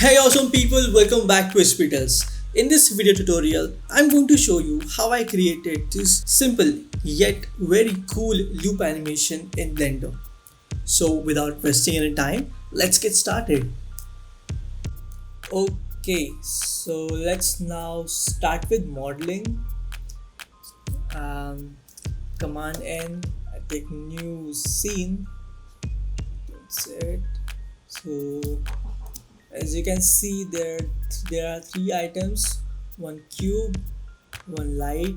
Hey awesome people, welcome back to Hospitals. In this video tutorial, I'm going to show you how I created this simple yet very cool loop animation in Blender. So without wasting any time, let's get started. Okay, so let's now start with modeling. Um, Command N, I take new scene. That's it. So as you can see there are three items, one cube, one light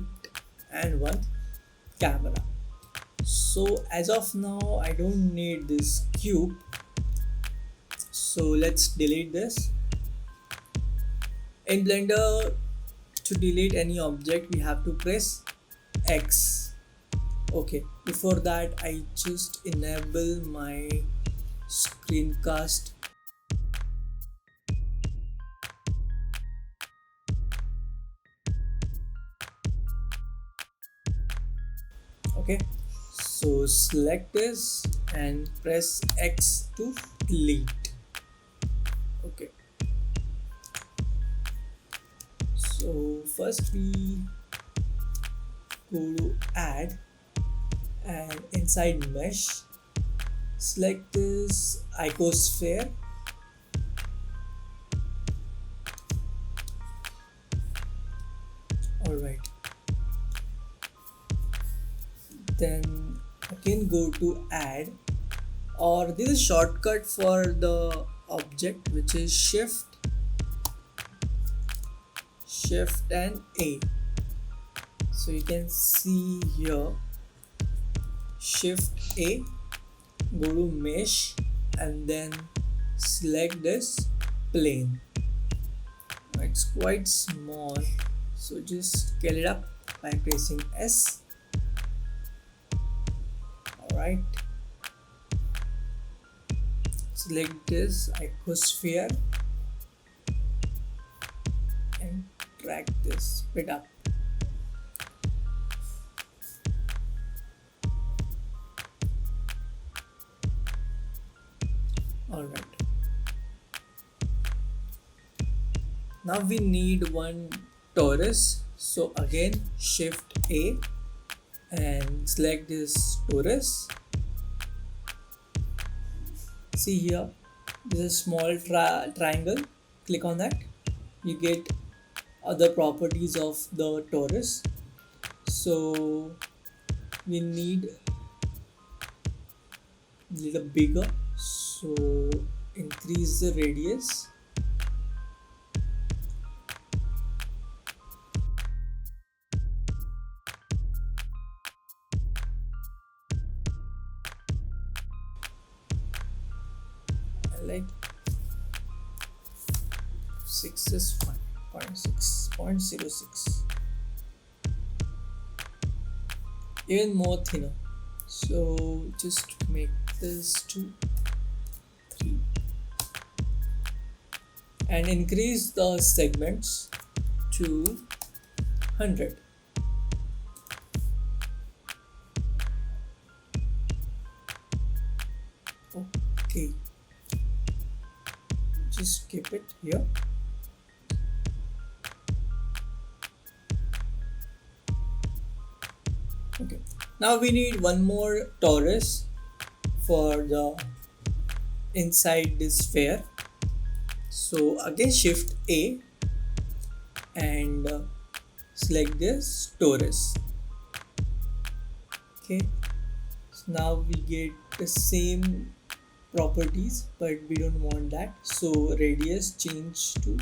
and one camera. So as of now I don't need this cube, so let's delete this. In Blender, to delete any object we have to press X. Okay, before that I just enable my screencast. Okay, so select this and press X to delete. Okay, so first we go to add and inside mesh select this icosphere. Alright, then again go to add, or this is shortcut for the object, which is shift and A. So you can see here, shift A, go to mesh and then select this plane. It's quite small, so just scale it up by pressing S. Alright, select this icosphere and drag this bit up. Alright, now we need one torus, so again shift A and select this torus. See here, this is a small triangle, click on that, you get other properties of the torus. So we need a little bigger, so increase the radius. Like 6 is fine, 0.06, even more thinner, so just make this to 3 and increase the segments to 100. Okay, just keep it here. Okay, now we need one more torus for the inside this sphere. So again shift A and select this torus. Okay, so now we get the same properties, but we don't want that, so radius change to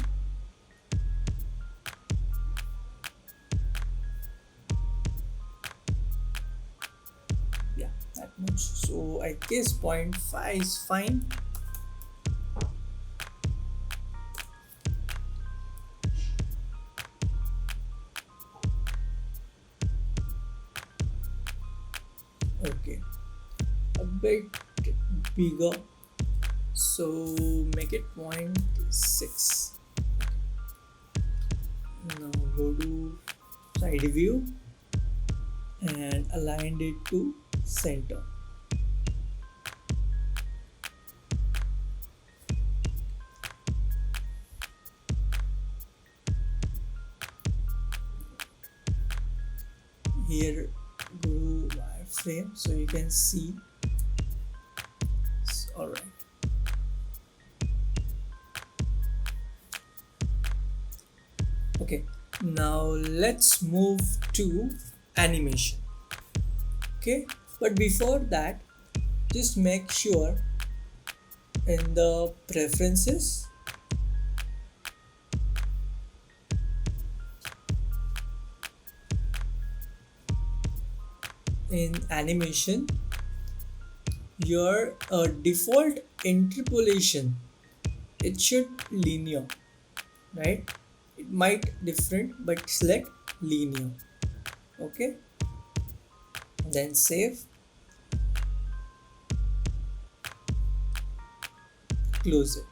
that much, so I guess 0.5 is fine. Okay, a bit bigger, so make it 0.6. Now go to side view and align it to center. here go to wireframe so you can see. Alright. Okay, now let's move to animation. Okay, but before that, just make sure in the preferences in animation your default interpolation, it should linear, right? It might different, but select linear. Okay, then save, close it.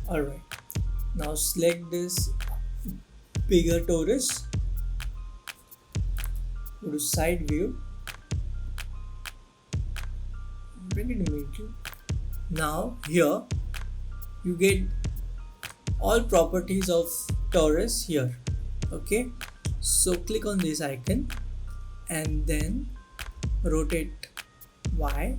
Alright, now select this bigger torus, go to side view, bring it to medium. Now here you get all properties of torus here. Okay, so click on this icon and then rotate Y,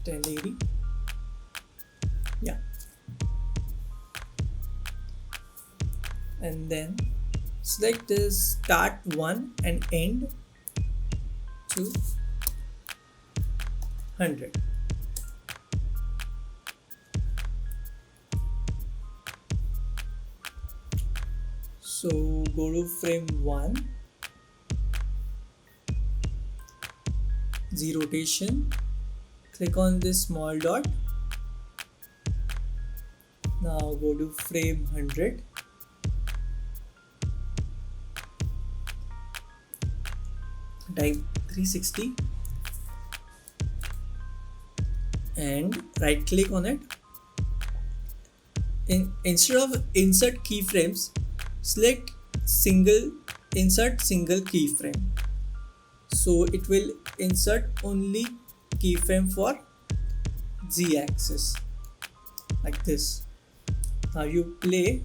.1080. Yeah, and then select this start 1 and end to 100. So go to frame 1, Z rotation, click on this small dot. Now go to frame 100, type 360 and right click on it. Instead of insert keyframes, select insert single keyframe, so it will insert only keyframe for z-axis like this. Now you play,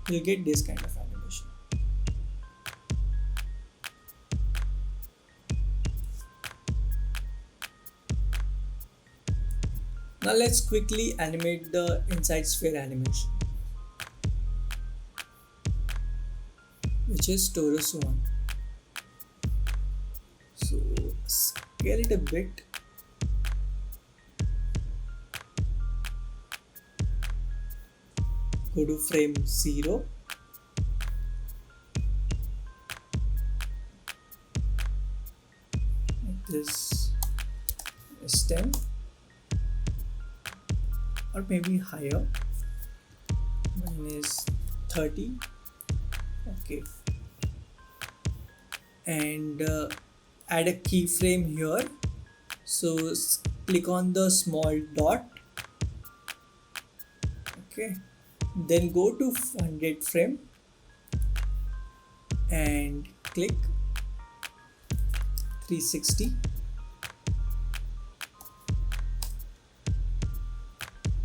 you'll get this kind of animation. Now let's quickly animate the inside sphere animation, which is Torus 1. So scale it a bit. Go to frame 0. Like this is 10 or maybe higher. Mine is 30. Okay, and add a keyframe here. So click on the small dot. Okay, then go to 100 frame and click 360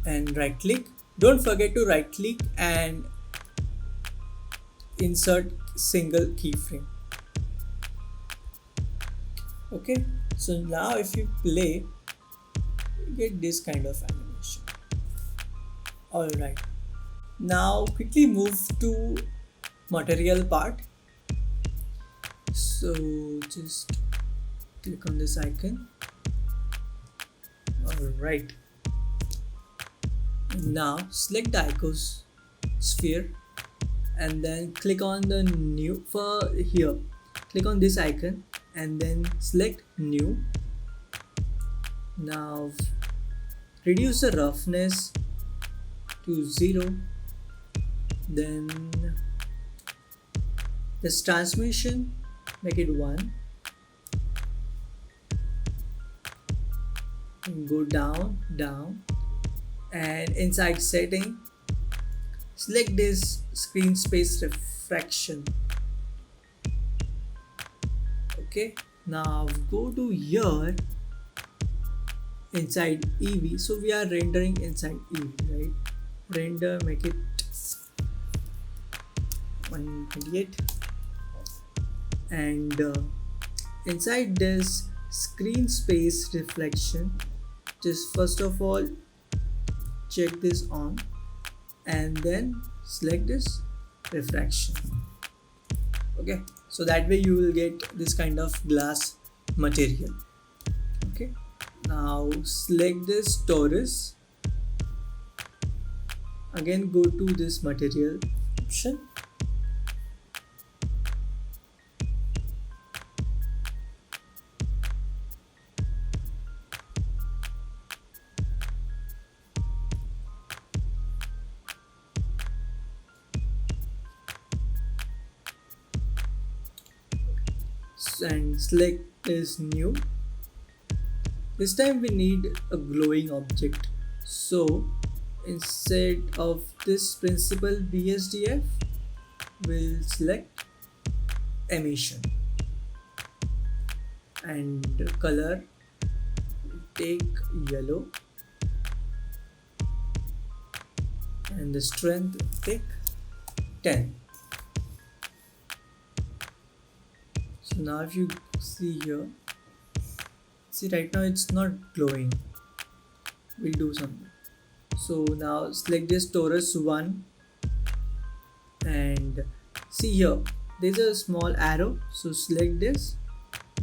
and right click. Don't forget to right click and insert single keyframe. Okay, so now if you play, you get this kind of animation. Alright, now quickly move to material part. So just click on this icon. Alright, now select the icosphere and then click on the new for here. Click on this icon and then select new. Now reduce the roughness to 0. Then this transmission, make it 1. And go down, and inside setting, select this screen space refraction. Okay, now go to here inside EEVEE. So we are rendering inside EEVEE, right? Render, make it 128, and inside this screen space reflection, just first of all check this on and then select this refraction. Okay, so that way you will get this kind of glass material. Okay, now select this Torus, again go to this material option, and select this new. This time we need a glowing object, so instead of this principal BSDF we'll select emission, and color take yellow, and the strength take 10. So now if you see here, see right now it's not glowing, we'll do something. So now select this Torus 1 and see here there's a small arrow, so select this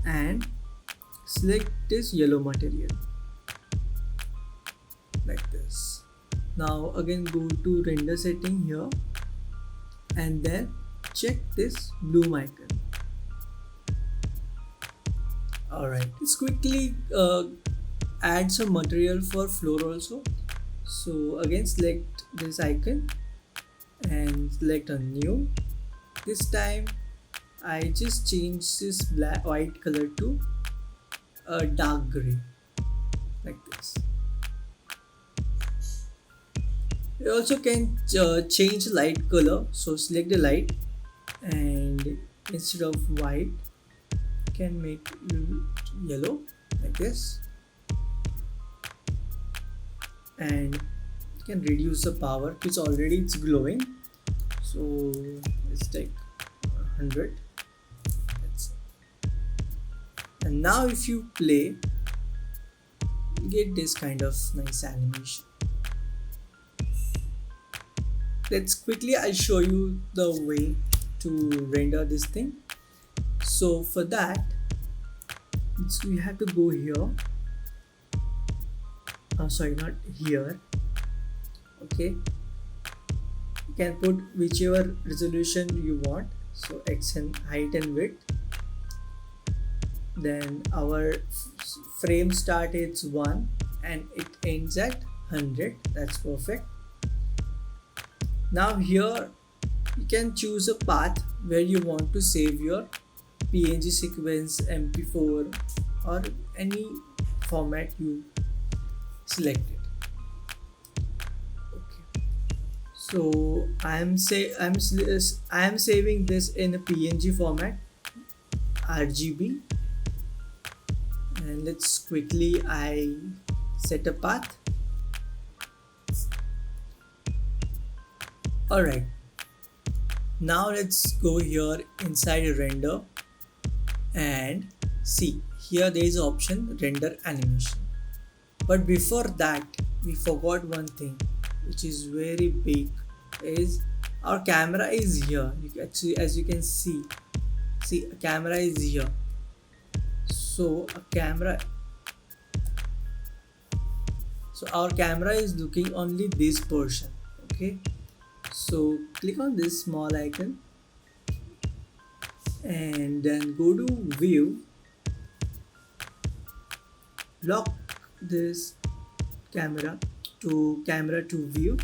and select this yellow material like this. Now again go to render setting here and then check this bloom icon. Alright, let's quickly add some material for floor also. So again select this icon and select a new. This time I just change this white color to a dark gray like this. You also can change light color, so select the light and instead of white can make yellow like this, and you can reduce the power because already it's glowing, so let's take 100. That's it. And now if you play, you get this kind of nice animation. Let's quickly, I'll show you the way to render this thing. So for that, we have to go here. Sorry, not here. Okay, you can put whichever resolution you want. So X and height and width. Then our frame start is 1 and it ends at 100. That's perfect. Now here you can choose a path where you want to save your PNG sequence, MP4 or any format you selected. Okay, so I am saving this in a PNG format, RGB, and let's quickly I set a path. Alright, now let's go here inside a render and see here there is an option render animation. But before that we forgot one thing which is very big, is our camera is here. You actually, as you can see a camera is here. So our camera is looking only this portion. Okay, so click on this small icon and then go to view, lock this camera to view.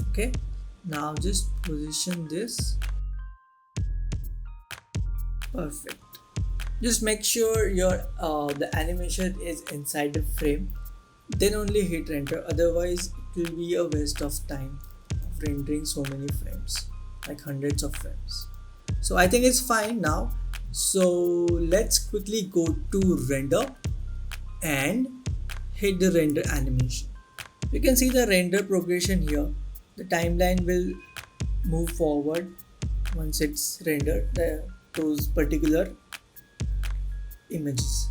Okay, now just position this. Perfect. Just make sure your the animation is inside the frame, then only hit render, otherwise it will be a waste of time of rendering so many frames, like hundreds of frames. So I think it's fine now. So let's quickly go to render and hit the render animation. You can see the render progression here. The timeline will move forward once it's rendered those particular images.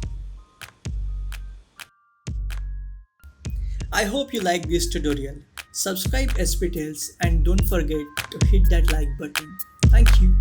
I hope you like this tutorial. Subscribe SP Tales and don't forget to hit that like button. Thank you.